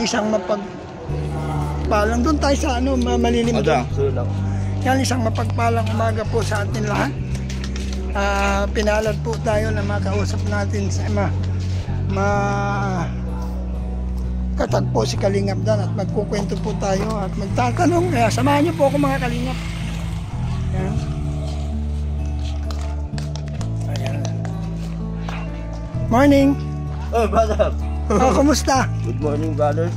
isang mapagpalang doon tayo sa ano, malilim doon. Yan, isang mapagpalang umaga po sa atin lahat. Pinalad po tayo na makausap natin sa katagpo si Kalingap Dan at magkukwento po tayo at magtatanong. Kaya samahan niyo po ako mga Kalingap. Yan. Ayan. Morning. Oh, brother. Kumusta? Good morning, brother.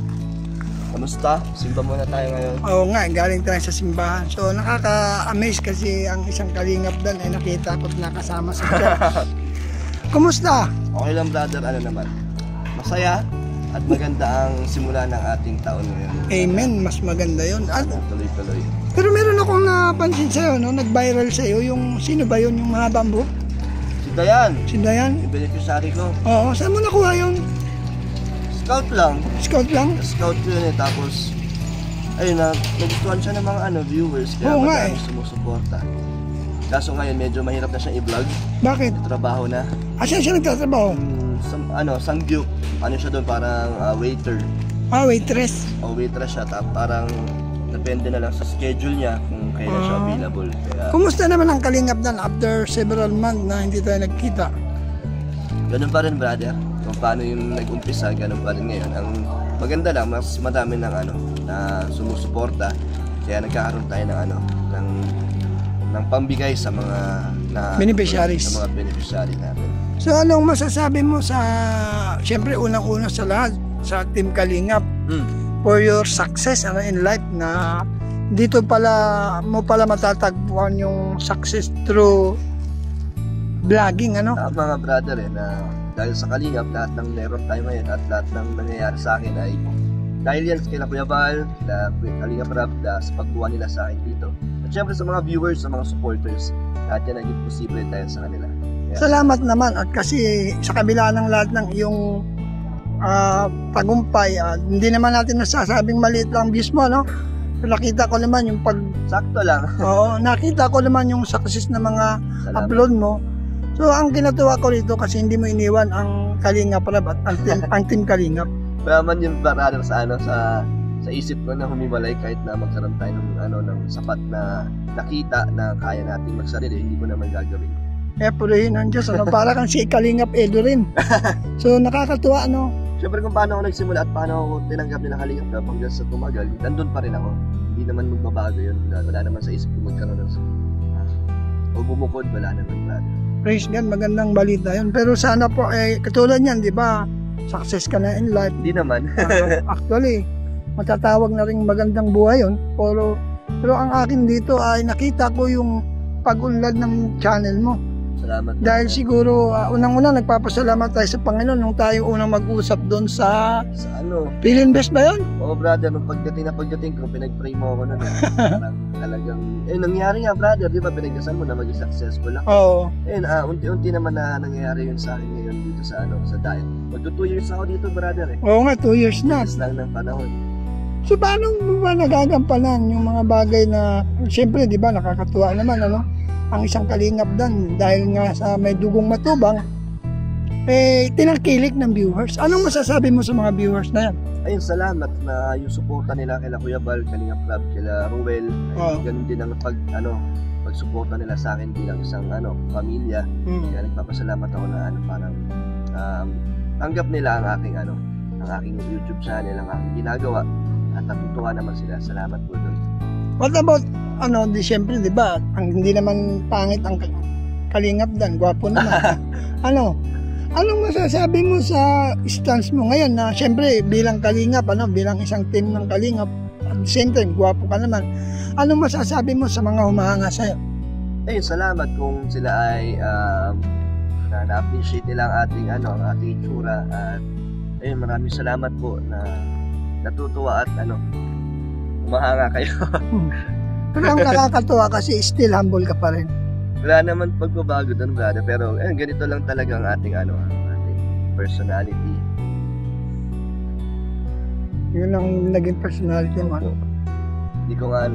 Kamusta? Simba muna tayo ngayon. Oo nga, galing tayo sa simbahan. So nakaka-amaze kasi ang isang Kalingap Dan ay nakita ko't nakasama sa church. Kumusta? Okay lang, brother. Ano naman? Masaya at maganda ang simula ng ating taon ngayon. Amen, mas maganda yun. At, tuloy-tuloy. pero meron akong napansin sa'yo, no? Nag-viral sa'yo yung, sino ba yun, yung mga bamboo? Si Dayan. Si Dayan? Yung beneficiary ko. Oo, saan mo nakuha yun? Scout lang. Scout lang? Scout ko yun eh. Tapos, ayun na, nagustuhan siya ng mga viewers. Kaya madami sumusuporta. Kaso ngayon, medyo mahirap na siyang i-vlog. Bakit? Trabaho na. Saan siya nagtatrabaho? Samgyup. Ano siya doon, parang waiter. Waitress. Waitress siya. Parang depende na lang sa schedule niya kung kailan siya available. Kaya, kumusta naman ang Kalingap Dan after several months na hindi tayo nagkita? ganun pa rin, brother. Kung paano yung nag-umpisa, ganun pa rin ngayon. Ang maganda lang, mas madami ng na sumusuporta. Kaya nagkakaroon tayo ng pambigay sa mga beneficiaries. Sa mga beneficiary natin. So anong masasabi mo sa, siyempre unang-una sa lahat, sa Team Kalingap, for your success in life na dito mo pala matatagpuan yung success through vlogging, Mga brother na dahil sa Kalingap, lahat ng meron tayo ngayon at lahat ng nangyayari sa akin ay dahil yan kila Kuya Val, Kalingap Rap, sa pagkuha nila sa akin dito. At syempre sa mga viewers, sa mga supporters, lahat yan naging posible dahil sa kanila. Salamat naman at kasi sa kabila ng lahat ng iyong tagumpay, hindi naman natin nasasabing maliit lang views mo, nakita ko naman yung sakto lang. Oo, nakita ko naman yung success na mga upload mo. So ang kinatuwa ko rito kasi hindi mo iniwan ang Kalingap Rap at ang Team Kalingap. Mayaman yung brother sa isip ko na humiwalay kahit na magkaroon tayo ng sapat na nakita na kaya natin magsarili, hindi ko naman gagawin. Purihin ang Diyos, para kang si Kalingap Edo rin. So nakakatuwa, Siyempre kung paano ako nagsimula at paano ako tinanggap nila Kalingap na hanggang sa tumagal, nandun pa rin ako. Hindi naman magbabago yun. Wala naman sa isip ko magkaroon ng o bumukod, wala naman, brother. Praise God, magandang balita yun. Pero sana po, katulad yan, di ba? Success ka na in life. Hindi naman. Actually, matatawag na rin magandang buhay yun. Pero ang akin dito ay nakita ko yung pag-unlad ng channel mo. Salamat. Dahil siguro, unang-una nagpapasalamat tayo sa Panginoon nung tayo unang mag-usap doon sa PhilInvest ba yun? Oo, brother, nung pagdating ko, pinag-pray mo ako nun. Parang talagang, nangyari nga, brother, di ba, pinagdasal mo na maging successful ako. Oo. Unti-unti naman na nangyayari yun sa akin ngayon dito sa diet. Magto 2 years ako dito, brother. Oo nga, 2 years na. Years lang ng panahon. So, paano mo ba nagagampanan yung mga bagay na, siyempre, di ba, nakakatuwa naman, ang isang Kalingap Dan dahil nga sa may dugong matubang, tinangkilik ng viewers. Anong masasabi mo sa mga viewers na yan? Ayun, salamat na yung suporta nila kila Kuya Val, Kalingap Club, kila Ruel. Ganun din ang pagsuporta nila sa akin bilang isang pamilya. Kaya nagpapasalamat ako na parang tanggap nila ang aking YouTube channel, ang aking ginagawa. At natutuwa naman sila. Salamat po doon. What about siyempre, di ba, hindi naman pangit ang Kalingap Dan, gwapo naman. Anong masasabi mo sa stance mo ngayon na siyempre bilang Kalingap, bilang isang team ng Kalingap, at the same time, gwapo ka naman. Anong masasabi mo sa mga humahanga sa'yo? Salamat kung sila ay na-appreciate nila ang ating itsura. At maraming salamat po na natutuwa at humahanga kayo. Pero ang nakakatuwa kasi still humble ka pa rin. Wala naman pagbabago doon, brother. Pero ganito lang talaga ang ating personality. Yun ang naging personality mo. Hindi ko nga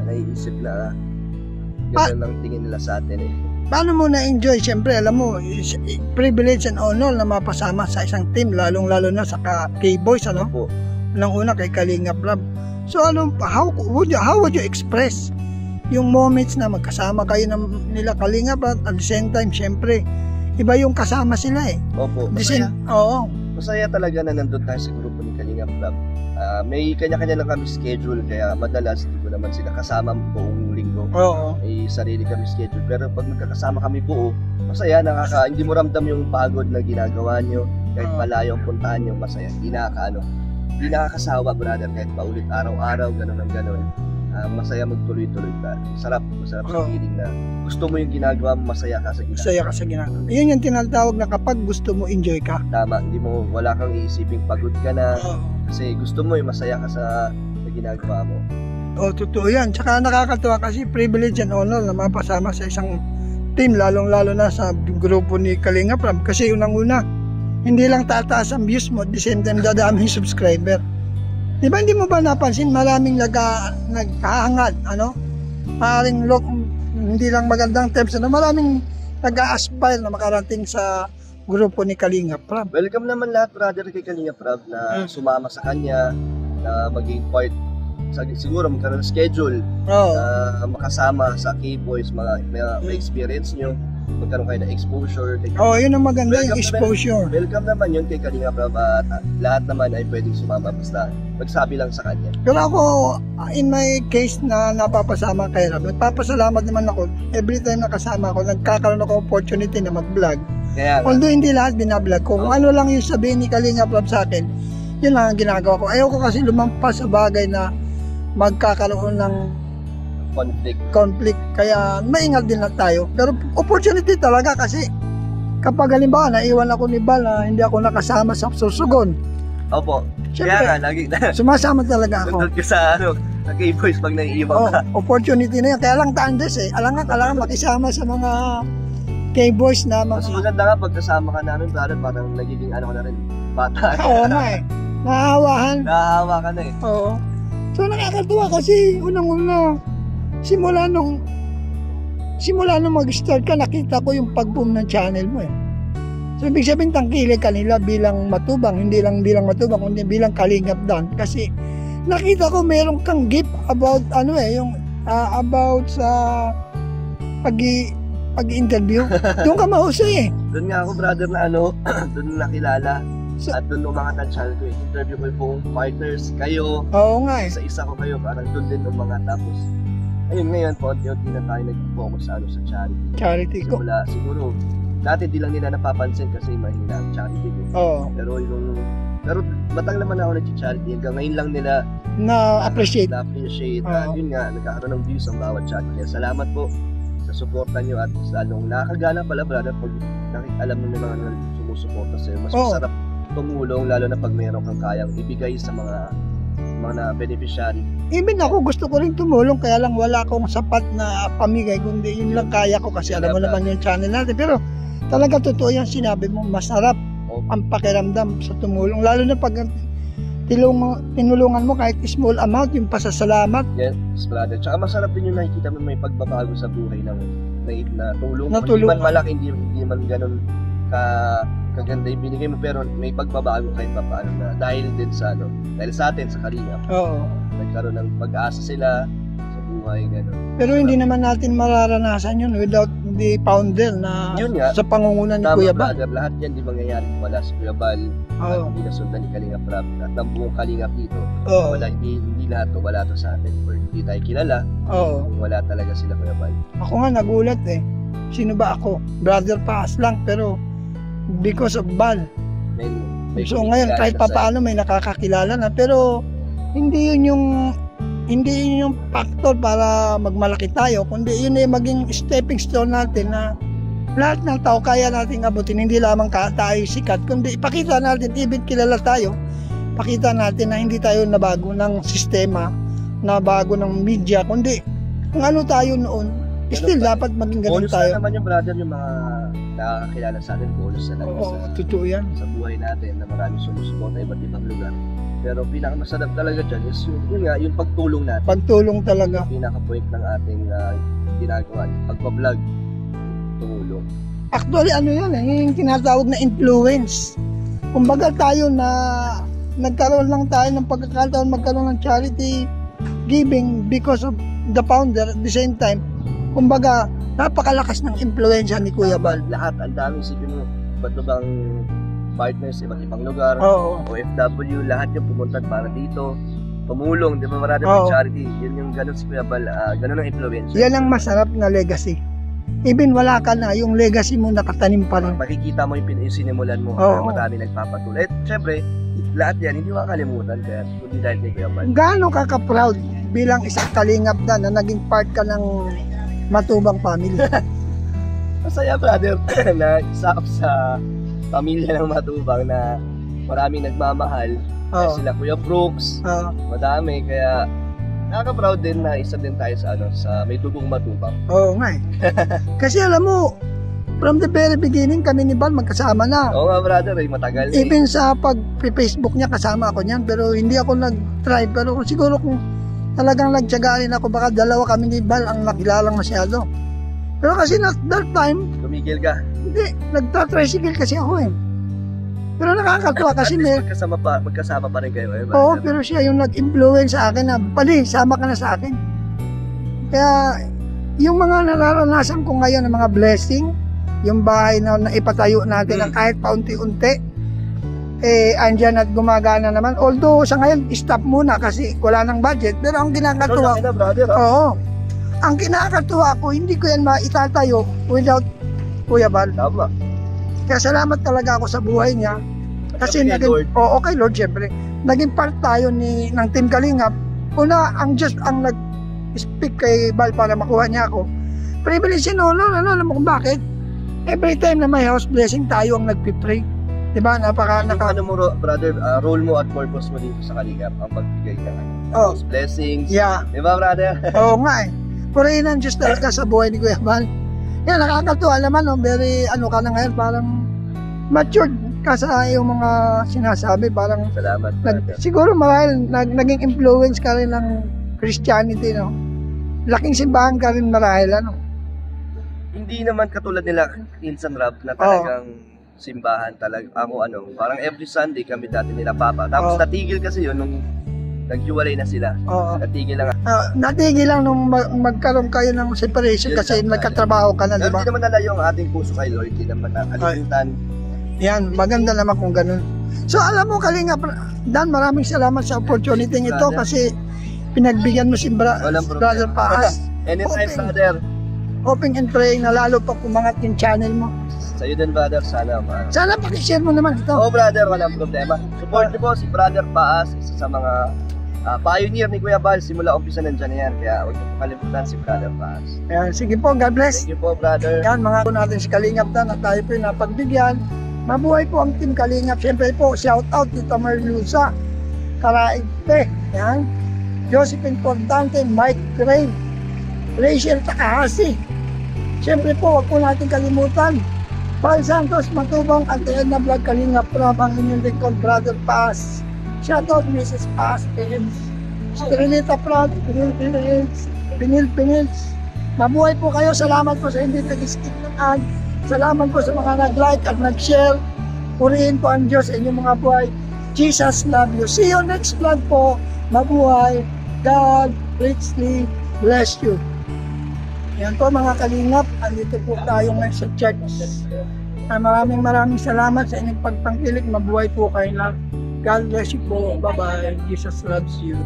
naiisip na ganun lang tingin nila sa atin Paano mo na-enjoy? Siyempre, alam mo, privilege and honor na mapasama sa isang team, lalong-lalo na sa K-Boys, Po. Nang una kay Kalingap Rab. So how would you express yung moments na magkasama kayo nila Kalingap at the same time, syempre, iba yung kasama sila eh. Opo, masaya. Masaya talaga na nandun tayo sa grupo ni Kalingap Rab. May kanya-kanya lang kami schedule, kaya madalas hindi ko naman sila kasama buong linggo. May sarili kami schedule, pero pag magkakasama kami buo, masaya, hindi mo ramdam yung pagod na ginagawa nyo, kahit malayo ang puntahan nyo, masaya. Hindi nakakasawa, brother, kahit paulit araw-araw, gano'n ang gano'n. Masaya magtuloy-tuloy ka. Masarap sa feeling na gusto mo yung ginagawa mo, masaya ka sa ginagawa. Masaya ka sa ginagawa. Yun yung tinatawag na kapag gusto mo, enjoy ka. Tama, wala kang iisiping pagod ka na, kasi gusto mo yung masaya ka sa ginagawa mo. Totoo yan. Tsaka nakakatuwa kasi privilege and honor na mapasama sa isang team, lalong-lalo na sa grupo ni Kalingap Rab. Kasi unang-una, hindi lang tataas ang views mo, at the same time dadami yung subscriber. Diba hindi mo ba napansin maraming nagkahangad, maraming hindi lang magandang tips, maraming nag-a-aspire na makarating sa grupo ni Kalingap Rab. Welcome naman lahat, brother, kay Kalingap Rab na sumama sa kanya, na maging part, siguro magkaroon ng schedule, na makasama sa K-Boys, may experience nyo, magkaroon kayo ng exposure. Yun ang maganda, yung exposure. Welcome naman yun kay Kalingap Rab, at lahat naman ay pwedeng sumama basta magsabi lang sa kanya. Pero ako, in my case na napapasama kay Rab, nagpapasalamat naman ako. Every time nakasama ako, nagkakaroon ako opportunity na mag-vlog. Although hindi lahat binablog ko, kung ano lang yung sabihin ni Kalingap Rab sa akin, yun lang ang ginagawa ko. Ayaw ko kasi lumampas sa bagay na magkakaroon ng conflict. Kaya maingat din lang tayo. Pero opportunity talaga kasi kapag halimbawa naiwan ako ni Bal na hindi ako nakasama sa susugon. Opo. Siyempre, kaya lagi sumasama talaga ako. Sundot ko sa K-Boys pag naiiwan ka. Opportunity na yan. Kaya lang taandes eh. Alangan makisama sa mga K-Boys na mga... Mas maganda nga pagkasama ka namin, brother, parang nagiging ka na rin, bata. Oo nga eh. Nahahawa ka na eh. Oo. So nakakatuwa kasi unang-una, simula nung mag-start ka, nakita ko yung pag-boom ng channel mo eh. So ibig sabihin tangkilik ka nila bilang matubang, hindi lang bilang matubang, kundi bilang Kalingap Dan. Kasi nakita ko meron kang gift about about sa pag-interview. Doon ka mahusay eh. Doon nga ako, brother, na doon nakilala. At doon umangat ang channel ko, interview ko yung buong partners, kayo. Oo nga eh. Isa ko kayo, parang doon din umangat. Tapos, ayun ngayon, unti-unti na tayo nag-focus sa charity. Charity ko. Siguro, dati di lang nila napapansin kasi mahina ang charity ko. Oo. Pero batang naman ako nag-charity. Hanggang ngayon lang nila na-appreciate. At yun nga, nagkakaroon ng views ang bawat charity. Kaya salamat po sa suporta nyo at lalong nakakagana pala, brother, pag alam mo na mga sumusuporta sa'yo. Mas masarap tumulong, lalo na pag mayroon kang kayang ibigay sa mga beneficiary. Even ako, gusto ko rin tumulong, kaya lang wala akong sapat na pamigay, kundi yun lang kaya ko kasi alam mo naman yung channel natin. Pero talaga totoo yung sinabi mo, masarap ang pakiramdam sa tumulong, lalo na pag tinulungan mo kahit small amount, yung pasasalamat. Yes, brother. Tsaka masarap din yung nakikita mo may pagbabago sa buhay ng na tulong. Hindi man malaki, hindi man ganun kaganda yung binigay mo, pero may pagbabago kahit pa paano na dahil sa atin, sa Kalingap. Oo. Nagkaroon ng pag-asa sila sa buhay, gano'n. Pero hindi naman natin mararanasan yun without the founder na sa pangungunan ni Kuya Bal. Lahat yan di mangyayari kung wala si Kuya Bal, hindi nasundan ni Kalingap Rab at ang buong Kalingap dito. Wala, hindi lahat to, wala to sa atin. Or hindi tayo kilala kung wala talaga sila Kuya Bal. Ako nga nagulat eh. Sino ba ako? Brother Paas lang, pero because of Bal. So ngayon kahit papaano may nakakakilala na, pero hindi yun yung factor para magmalaki tayo, kundi yun ay maging stepping stone natin na lahat ng tao kaya nating abutin, hindi lamang tayo sikat, kundi ipakita natin, even kilala tayo, pakita natin na hindi tayo nabago ng sistema, nabago ng media, kundi kung ano tayo noon, still dapat maging ganun tayo. Bonus na naman yung brother, yung mga nakakakilala sa atin, bonus na naman totoo yan. Sa buhay natin na maraming sumusuporta iba't ibang lugar. Pero pinakamasarap talaga dyan is yung pagtulong natin. Pagtulong talaga. Yung pinaka-point ng ating ginagawa, pagpa-vlog, tumulong. Actually, yan, yung tinatawag na influence. Kumbaga tayo na nagkaroon lang tayo ng pagkakataon magkaroon ng charity giving because of the founder. At the same time, kumbaga, napakalakas ng impluensya ni Kuya Bal. Lahat, ang daming sipin mo, ba't bang partners, iba't ibang lugar, OFW, lahat yung pumunta para dito, tumulong, di ba marami ng charity, yun yung ganun si Kuya Bal, ganun ang influensya. Yan ang masarap na legacy. Even wala ka na, yung legacy mo nakatanim pa rin. Makikita mo yung sinimulan mo, na marami nagpapatuloy. At syempre, lahat yan, hindi makakalimutan, kaya kundi dahil kay Kuya Bal. Gaano ka proud bilang isang kalingap na naging part ka ng Matubang family? Masaya, brother, na isa sa pamilya ng Matubang na maraming nagmamahal. Sila Kuya Brooks, madami, kaya nakaka-proud din na isa din tayo sa may dugong Matubang. Oo nga eh. Kasi alam mo, from the very beginning kami ni Bal magkasama na. Oo nga, brother, matagal. Even sa pag-Facebook niya kasama ako niyan, pero hindi ako nag-try. Pero siguro kung talagang nagtyagaan ako, baka dalawa kami ni Bal ang nakilalang masyado. Pero kasi that time, tumigil ka? Hindi, nagta-tricycle kasi ako eh. Pero nakakatuwa kasi magkasama pa rin kayo. Oo, pero siya yung nag-influence sa akin na, Bali, sama ka na sa akin. Kaya, yung mga nararanasan ko ngayon ng mga blessing, yung bahay na ipatayo natin na kahit paunti-unti, andyan at gumagana naman. Although, sa ngayon, stop muna kasi wala nang budget. Pero ang kinakatuwa, ang kinakatuwa ko, hindi ko yan maitatayo without Kuya Bal. Tama. Kaya salamat talaga ako sa buhay niya. Kasi naging, kay Lord, syempre. Naging part tayo ng Team Kalingap. Una, ang Diyos ang nag-speak kay Bal para makuha niya ako. Privilege yun, alam mo kung bakit? Every time na may house blessing, tayo ang nagpipray. Diba? Ano mo, brother, role mo at purpose mo dito sa Kalingap ang magbigay ng house blessings. Yeah. Diba, brother? Oo nga eh. Purihin ang Diyos talaga sa buhay ni Kuya Bal. Yan, nakakatuwa naman, very ka na ngayon, parang matured ka sa iyong mga sinasabi, parang salamat. Siguro marahil naging influence ka rin ng Christianity, no? Laking simbahan ka rin marahil, Hindi naman katulad nila Insan Rap na talagang simbahan talaga. Parang every Sunday kami dati nila Papa. Tapos natigil kasi yun nung naghiwalay na sila. Natigil lang. Natigil lang nung magkaroon kayo ng separation kasi nagkatrabaho ka na, di ba? Hindi naman nalayo ang ating puso kay Lord. Hindi naman nakalimutan. Yan, maganda naman kung ganun. So alam mo, Kalingap Dan, maraming salamat sa opportunity ito kasi pinagbigyan mo si Brother Paas. Anytime, brother. Hoping and praying na lalo pa kumangat yung channel mo. Sa'yo din, brother, sana. Sana pakishare mo naman ito. Brother, walang problema. Support niyo po si Brother Paas, isa sa mga pioneer ni Kuya Bal. Simula umpisa nandiyan yan, kaya huwag niyo po kalimutan si Brother Paas. Ayan, sige po, God bless. Thank you po, brother. Yan, mga natin si Kalingap Dan at tayo po yung napagbigyan. Mabuhay po ang Team Kalingap. Siyempre po, shout out Tita Merluza, Karaigpe, yan. Josephine Portante, Mike Gray, Rachel Takahasi. Siyempre po, huwag po natin kalimutan. Paul Santos, Matubang, at the end na vlog Kalingap Rob, ang inyong lingkod, Brother Paas. Shout out Mrs. Paas, Strenita Prad, Pinil. Mabuhay po kayo. Salamat po sa hindi nag-skip ng ad. Salamat po sa mga nag-like at nag-share. Purihin po ang Diyos sa inyong mga buhay. Jesus love you. See you next vlog po. Mabuhay. God richly bless you. Yan po mga Kalingap. Andito po tayo ngayon sa church. Maraming salamat sa inyong pagpangkilik. Mabuhay po kayo lang. God bless you po. Bye-bye. Jesus loves you.